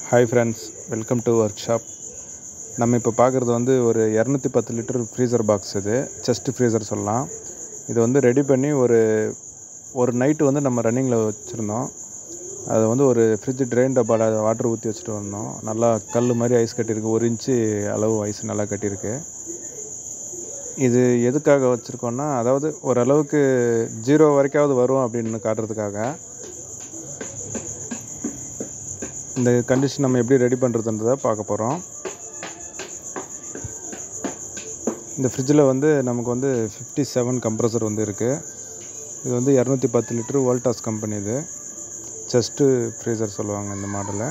Hi friends, welcome to work shop. நம்ம இப்போ பார்க்குறது வந்து ஒரு 210 லிட்டர் ஃப்ரீசர் பாக்ஸ். இது செஸ்ட் ஃப்ரீசர் சொல்லலாம். இது வந்து ரெடி பண்ணி ஒரு நைட்டு வந்து நம்ம ரன்னிங்கில் வச்சுருந்தோம். அதை வந்து ஒரு ஃப்ரிட்ஜ் ட்ரெயின் டப்பாவில் வாட்டர் ஊற்றி வச்சுட்டு வந்தோம். நல்லா கல் மாதிரி ஐஸ் கட்டியிருக்கு. 1 இன்ச்சு அளவு ஐஸ் நல்லா கட்டியிருக்கு. இது எதுக்காக வச்சுருக்கோன்னா, அதாவது ஓரளவுக்கு 0 வரைக்காவது வரும் அப்படின்னு காட்டுறதுக்காக. இந்த கண்டிஷன் நம்ம எப்படி ரெடி பண்ணுறதுன்றதை பார்க்க போகிறோம். இந்த ஃப்ரிட்ஜில் வந்து நமக்கு வந்து 57 கம்ப்ரஸர் வந்து இருக்குது. இது வந்து 210 லிட்டர் வோல்டாஸ் கம்பெனி. இது செஸ்ட்டு ஃப்ரீசர் சொல்லுவாங்க இந்த மாடலை.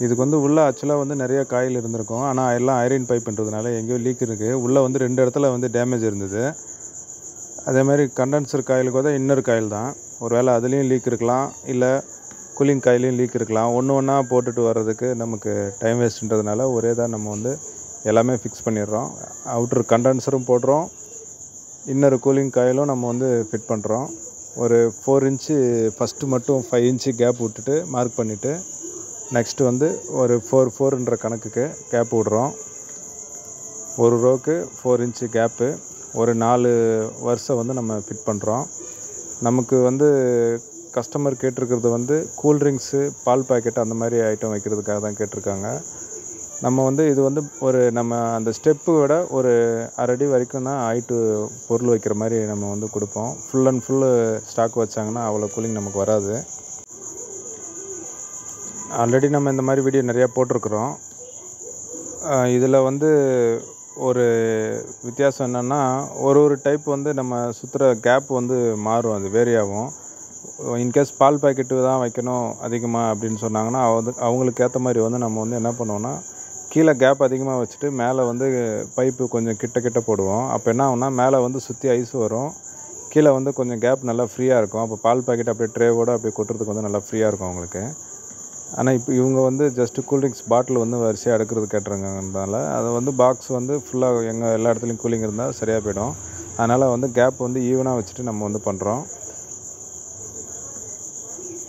இதுக்கு வந்து உள்ளே ஆக்சுவலாக வந்து நிறைய காயில் இருந்திருக்கும். ஆனால் எல்லாம் ஐரன் பைப்புன்றதுனால எங்கேயோ லீக் இருக்குது. உள்ளே வந்து 2 இடத்துல வந்து டேமேஜ் இருந்தது. அதேமாதிரி கண்டென்சர் காயிலுக்கு வந்து இன்னொரு காயில் தான். ஒரு வேளை அதுலேயும் லீக் இருக்கலாம், இல்லை கூலிங் காயிலையும் லீக் இருக்கலாம். ஒன்றா போட்டுட்டு வர்றதுக்கு நமக்கு டைம் வேஸ்ட்டுன்றதுனால ஒரே தான் நம்ம வந்து எல்லாமே ஃபிக்ஸ் பண்ணிடுறோம். அவுட்ரு கண்டென்சரும் போடுறோம், இன்னொரு கூலிங் காயிலும் நம்ம வந்து ஃபிட் பண்ணுறோம். ஒரு 4 இன்ச்சு ஃபஸ்ட்டு மட்டும் 5 இன்ச்சு கேப் விட்டுட்டு மார்க் பண்ணிவிட்டு, நெக்ஸ்ட்டு வந்து ஒரு 4 கணக்குக்கு கேப் விடுறோம். ஒரு ரோக்கு 4 இன்ச்சு கேப்பு. ஒரு 4 வருஷம் வந்து நம்ம ஃபிட் பண்ணுறோம். நமக்கு வந்து கஸ்டமர் கேட்டிருக்கிறது வந்து கூல்ட்ரிங்க்ஸு, பால் பாக்கெட் அந்த மாதிரி ஐட்டம் வைக்கிறதுக்காக தான் கேட்டிருக்காங்க. நம்ம வந்து இது வந்து நம்ம அந்த ஸ்டெப்பு விட ஒரு 1/2 அடி வரைக்கும் தான் ஹைட்டு பொருள் வைக்கிற மாதிரி நம்ம வந்து கொடுப்போம். ஃபுல் அண்ட் ஃபுல்லு ஸ்டாக் வச்சாங்கன்னா அவ்வளோ கூலிங் நமக்கு வராது. ஆல்ரெடி நம்ம இந்த மாதிரி வீடியோ நிறையா போட்டிருக்கிறோம். இதில் வந்து ஒரு வித்தியாசம் என்னென்னா, ஒரு டைப் வந்து நம்ம சுற்றுற கேப் வந்து மாறும், அது வேரி ஆகும். இன்கேஸ் பால் பாக்கெட்டு தான் வைக்கணும் அதிகமாக அப்படின்னு சொன்னாங்கன்னா, அவங்களுக்கு ஏற்ற மாதிரி வந்து நம்ம வந்து என்ன பண்ணுவோன்னா, கீழே கேப் அதிகமாக வச்சுட்டு மேலே வந்து பைப்பு கொஞ்சம் கிட்ட போடுவோம். அப்போ என்ன ஆகும்னா, மேலே வந்து சுற்றி ஐஸ் வரும், கீழே வந்து கொஞ்சம் கேப் நல்லா ஃப்ரீயாக இருக்கும். அப்போ பால் பாக்கெட் அப்படியே ட்ரேவோடு அப்படியே கொட்டுறதுக்கு வந்து நல்லா ஃப்ரீயாக இருக்கும் அவங்களுக்கு. ஆனால் இப்போ இவங்க வந்து ஜஸ்ட்டு கூல்ட்ரிங்க்ஸ் பாட்டில் வந்து வரிசையாக எடுக்கிறது கேட்டுருங்கன்றதால அதை வந்து பாக்ஸ் வந்து ஃபுல்லாக எல்லா இடத்துலையும் கூலிங் இருந்தால் சரியாக போயிடும். அதனால் வந்து கேப் வந்து ஈவனாக வச்சுட்டு நம்ம வந்து பண்ணுறோம்.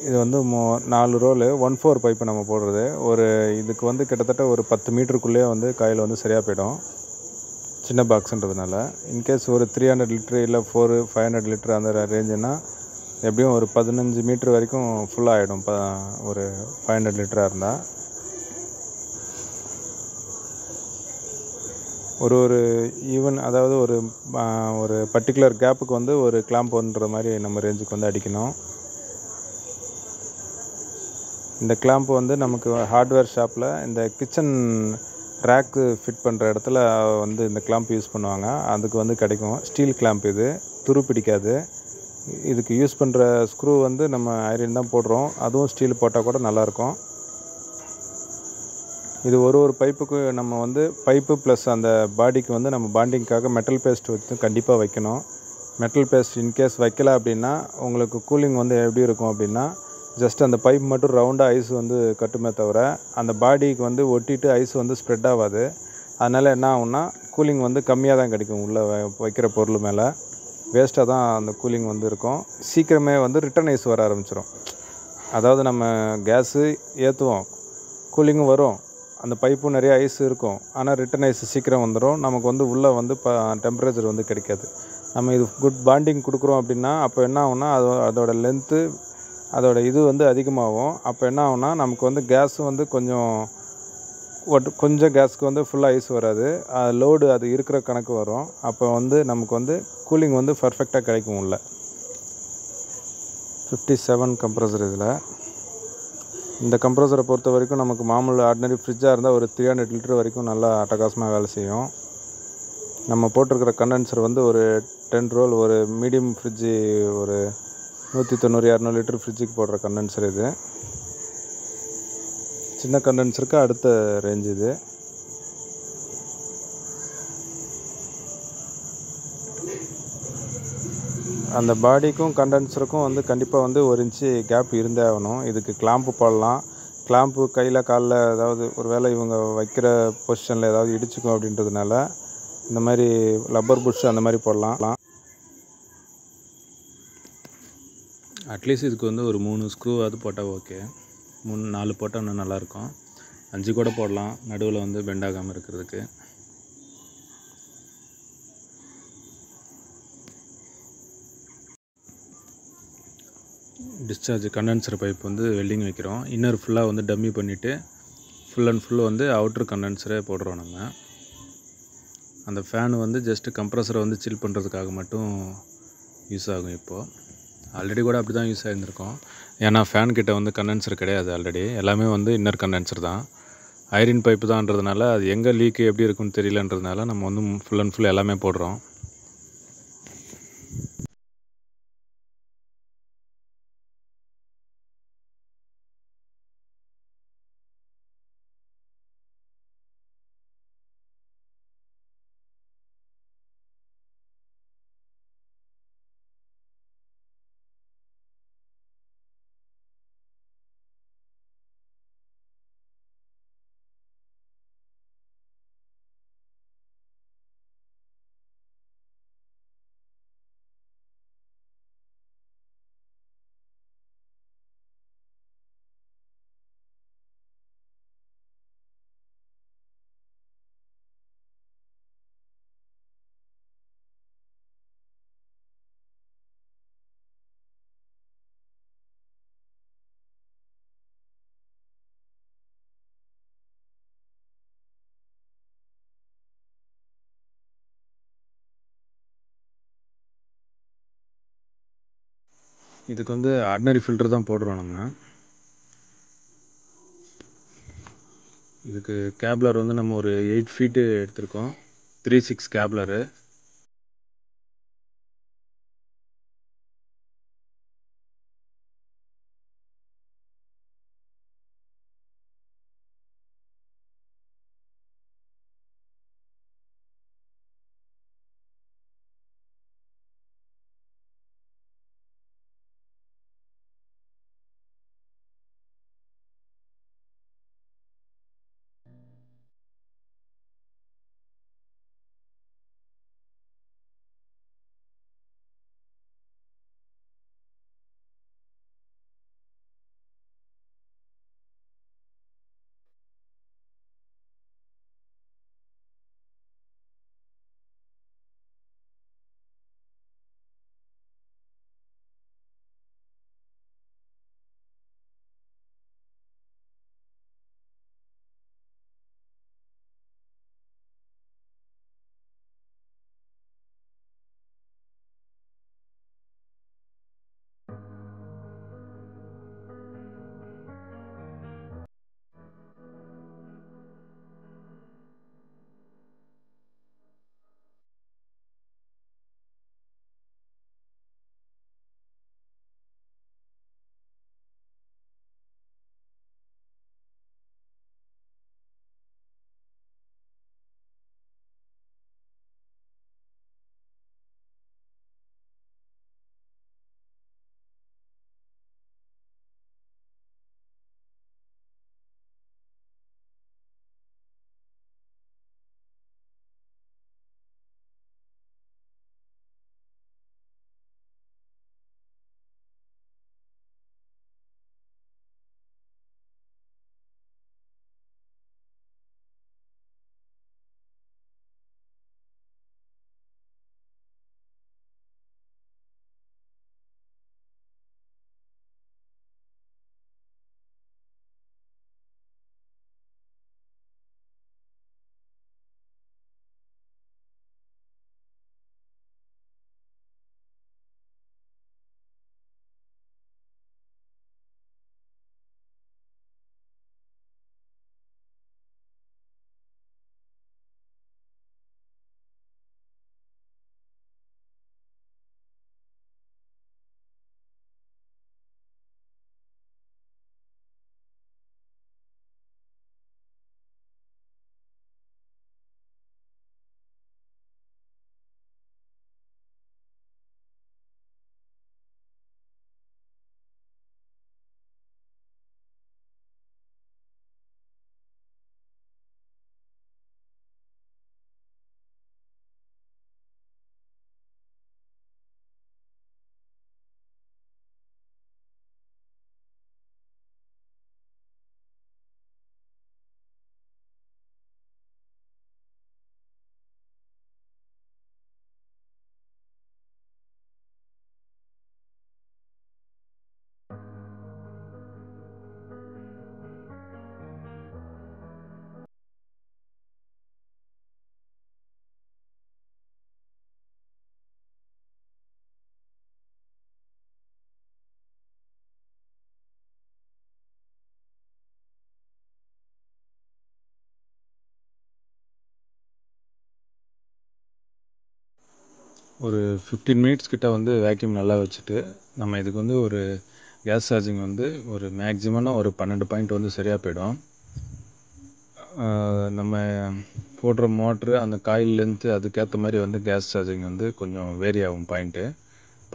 இது வந்து 4 ரோலு 1/4 பைப்பு நம்ம போடுறது. இதுக்கு வந்து கிட்டத்தட்ட ஒரு 10 மீட்டருக்குள்ளேயே வந்து காயில் வந்து சரியாக போயிடும், சின்ன பாக்ஸுன்றதுனால. இன்கேஸ் ஒரு 300 லிட்ரு இல்லை 500 லிட்ரு அந்த ரேஞ்சுன்னா எப்படியும் ஒரு 15 மீட்ரு வரைக்கும் ஃபுல்லாக ஆகிடும். ஒரு 500 லிட்டராக இருந்தால் ஒரு ஈவன், அதாவது ஒரு பர்டிகுலர் கேப்புக்கு வந்து ஒரு கிளாம்ப் பண்ணுற மாதிரி நம்ம ரேஞ்சுக்கு வந்து அடிக்கணும். இந்த கிளாம்ப் வந்து நமக்கு ஹார்ட்வேர் ஷாப்பில் இந்த கிச்சன் ரேக்கு ஃபிட் பண்ணுற இடத்துல வந்து இந்த கிளாம்ப் யூஸ் பண்ணுவாங்க. அதுக்கு வந்து கிடைக்கும். ஸ்டீல் கிளாம்ப், இது துரு பிடிக்காது. இதுக்கு யூஸ் பண்ணுற ஸ்க்ரூ வந்து நம்ம ஐரன் தான் போடுறோம். அதுவும் ஸ்டீல் போட்டால் கூட நல்லாயிருக்கும். இது ஒரு பைப்புக்கு நம்ம வந்து பைப்பு ப்ளஸ் அந்த பாடிக்கு வந்து நம்ம பாண்டிங்காக மெட்டல் பேஸ்ட் வச்சு கண்டிப்பாக வைக்கணும். மெட்டல் பேஸ்ட் இன்கேஸ் வைக்கல அப்படின்னா உங்களுக்கு கூலிங் வந்து எப்படி இருக்கும் அப்படின்னா, ஜஸ்ட் அந்த பைப் மட்டும் ரவுண்டாக ஐஸ் வந்து கட்டுமே தவிர அந்த பாடிக்கு வந்து ஒட்டிட்டு ஐஸ் வந்து ஸ்ப்ரெட் ஆகாது. அதனால் என்ன ஆகும்னா, கூலிங் வந்து கம்மியாக தான் கிடைக்கும். உள்ளே வைக்கிற பொருள் மேலே வேஸ்ட்டாக தான் அந்த கூலிங் வந்து இருக்கும். சீக்கிரமே வந்து ரிட்டன் ஐஸ் வர ஆரம்பிச்சிடும். அதாவது நம்ம கேஸு ஏற்றுவோம், கூலிங்கும் வரும், அந்த பைப்பும் நிறைய ஐஸ் இருக்கும், ஆனால் ரிட்டன் ஐஸ் சீக்கிரம் வந்துடும். நமக்கு வந்து உள்ளே வந்து டெம்பரேச்சர் வந்து கிடைக்காது. நம்ம இது குட் பாண்டிங் கொடுக்குறோம் அப்படின்னா அப்போ என்ன ஆகும்னா, அதோட லென்த்து, அதோட இது வந்து அதிகமாகும். அப்போ என்ன ஆகும்னா, நமக்கு வந்து கேஸு வந்து கொஞ்சம் கேஸுக்கு வந்து ஃபுல்லாக ஐஸ் வராது, லோடு அது இருக்கிற கணக்கு வரும். அப்போ வந்து நமக்கு வந்து கூலிங் வந்து பர்ஃபெக்டாக கிடைக்கும். உள்ள 57 கம்ப்ரஸர். இதில் இந்த கம்ப்ரஸரை பொறுத்த வரைக்கும் நமக்கு மாமூல் ஆர்டினரி ஃப்ரிட்ஜாக இருந்தால் ஒரு 300 லிட்டர் வரைக்கும் நல்லா அட்டகாசமாக வேலை செய்யும். நம்ம போட்டிருக்கிற கண்டென்சர் வந்து ஒரு 10 ரோல், ஒரு மீடியம் ஃப்ரிட்ஜு, ஒரு 190-200 லிட்டர் ஃப்ரிட்ஜுக்கு போடுற கண்டென்சர். இது சின்ன கண்டென்சருக்கு அடுத்த ரேஞ்ச். இது அந்த பாடிக்கும் கண்டென்சருக்கும் வந்து கண்டிப்பாக வந்து 1 இன்ச்சு கேப் இருந்தே ஆகணும். இதுக்கு கிளாம்ப்பு போடலாம். கிளாம்ப்பு கையில் காலில் ஏதாவது ஒரு வேளை இவங்க வைக்கிற பொசிஷனில் ஏதாவது இடிச்சுக்கும் அப்படின்றதுனால இந்த மாதிரி லப்பர் புஷ் அந்த மாதிரி போடலாம். அட்லீஸ்ட் இதுக்கு வந்து ஒரு 3 ஸ்க்ரூவாவது போட்டால் ஓகே. 4 போட்டால் இன்னும் நல்லாயிருக்கும். 5 கூட போடலாம், நடுவில் வந்து பெண்ட் ஆகாமல் இருக்கிறதுக்கு. டிஸ்சார்ஜ் கண்டென்சர் பைப் வந்து வெல்டிங் வைக்கிறோம். இன்னர் ஃபுல்லாக வந்து டம்மி பண்ணிவிட்டு ஃபுல் அண்ட் ஃபுல் வந்து அவுட்ரு கண்டென்சரே போடுறோம் நம்ம. அந்த ஃபேன் வந்து ஜஸ்ட்டு கம்ப்ரஸரை வந்து சில் பண்ணுறதுக்காக மட்டும் யூஸ் ஆகும். இப்போது ஆல்ரெடி கூட அப்படி தான் யூஸ் ஆகியிருந்திருக்கோம். ஏன்னா ஃபேன் கிட்ட வந்து கண்டென்சர் கிடையாது, ஆல்ரெடி எல்லாமே வந்து இன்னர் கண்டென்சர் தான். ஐரின் பைப்பு தான்றதுனால அது எங்கே லீக்கு எப்படி இருக்குன்னு தெரியலன்றதுனால நம்ம வந்து ஃபுல் அண்ட் ஃபுல் எல்லாமே போடுறோம். இதுக்கு வந்து ஆர்டினரி ஃபில்டர் தான் போடுறோம் நம்ம. இதுக்கு கேப்லர் வந்து நம்ம ஒரு 8 ஃபீட்டு எடுத்திருக்கோம். 3/6 கேப்லரு. ஒரு 15 மினிட்ஸ் கிட்ட வந்து வேக்யூம் நல்லா வச்சுட்டு நம்ம இதுக்கு வந்து ஒரு கேஸ் சார்ஜிங் வந்து ஒரு மேக்ஸிமம்னா ஒரு 12 பாயிண்ட் வந்து சரியாக போயிடும். நம்ம போடுற மோட்ரு அந்த காயில் லென்த்து அதுக்கேற்ற மாதிரி வந்து கேஸ் சார்ஜிங் வந்து கொஞ்சம் வேரி ஆகும் பாயிண்ட்டு.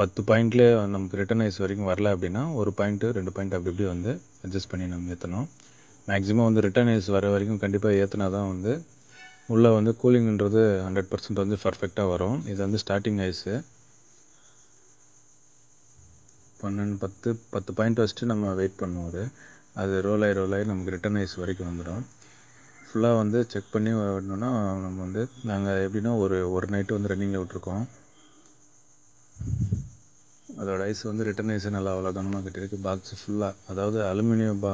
10 பாயிண்ட்லேயே நமக்கு ரிட்டர்ன் ஐஸ் வரைக்கும் வரல அப்படின்னா 1 பாயிண்ட்டு 2 பாயிண்ட் அப்படி இப்படி வந்து அட்ஜஸ்ட் பண்ணி நம்ம ஏற்றணும். மேக்ஸிமம் வந்து ரிட்டர்ன் ஐஸ் வர வரைக்கும் கண்டிப்பாக ஏற்றினா தான் வந்து உள்ளே வந்து கூலிங்ன்றது 100% வந்து பர்ஃபெக்டாக வரும். இது வந்து ஸ்டார்டிங் ஐஸு 10 பாயிண்ட் வச்சுட்டு நம்ம வெயிட் பண்ணுவோம். அது ரோல் ஆகி நமக்கு ரிட்டர்ன் ஐஸ் வரைக்கும் வந்துடும். ஃபுல்லாக வந்து செக் பண்ணி வரணுன்னா நம்ம வந்து நாங்கள் எப்படின்னா ஒரு நைட்டு வந்து ரன்னிங்கில் விட்ருக்கோம். அதோட ஐஸ் வந்து ரிட்டர்ன் ஐஸு நல்லா அவ்வளோ கனமாக கட்டியிருக்கு. பாக்ஸு ஃபுல்லாக, அதாவது அலுமினியம்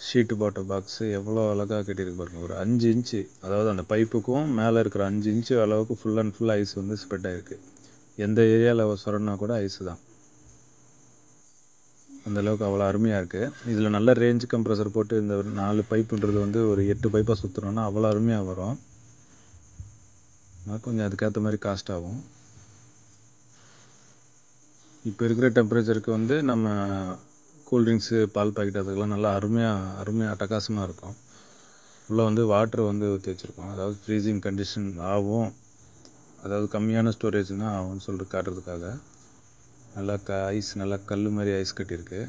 ஷீட்டு போட்ட பாக்ஸு எவ்வளோ அழகாக கட்டியிருக்கு பாருங்கள். ஒரு 5 இன்ச்சு, அதாவது அந்த பைப்புக்கும் மேலே இருக்கிற 5 இன்ச்சு அளவுக்கு ஃபுல் அண்ட் ஃபுல் ஐஸ் வந்து ஸ்ப்ரெட் ஆகிருக்கு. எந்த ஏரியாவில் சொரன்னா கூட ஐஸு தான். அந்தளவுக்கு அவ்வளோ அருமையாக இருக்குது. இதில் நல்ல ரேஞ்ச் கம்ப்ரஸர் போட்டு இந்த ஒரு 4 பைப்புன்றது வந்து ஒரு 8 பைப்பாக சுற்றுறோன்னா அவ்வளோ அருமையாக வரும். ஆனால் கொஞ்சம் அதுக்கேற்ற மாதிரி காஸ்ட் ஆகும். இப்போ இருக்கிற டெம்பரேச்சருக்கு வந்து நம்ம கூல்ட்ரிங்க்ஸு பால் பாக்கெட் அதுக்கெல்லாம் நல்லா அருமையாக அட்டகாசமாக இருக்கும். உள்ளே வந்து வாட்ரு வந்து ஊற்றி வச்சுருக்கோம். அதாவது ஃப்ரீசிங் கண்டிஷன் ஆகும், அதாவது கம்மியான ஸ்டோரேஜ்னால் ஆகும்னு சொல்லிட்டு காட்டுறதுக்காக. நல்லா ஐஸ் நல்லா கல் மாதிரி ஐஸ் கட்டியிருக்கு.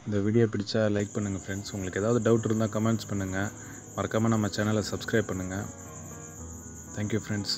இந்த வீடியோ பிடிச்சா லைக் பண்ணுங்கள் ஃப்ரெண்ட்ஸ். உங்களுக்கு ஏதாவது டவுட் இருந்தால் கமெண்ட்ஸ் பண்ணுங்கள். மறக்காமல் நம்ம சேனலை சப்ஸ்கிரைப் பண்ணுங்கள். Thank you friends.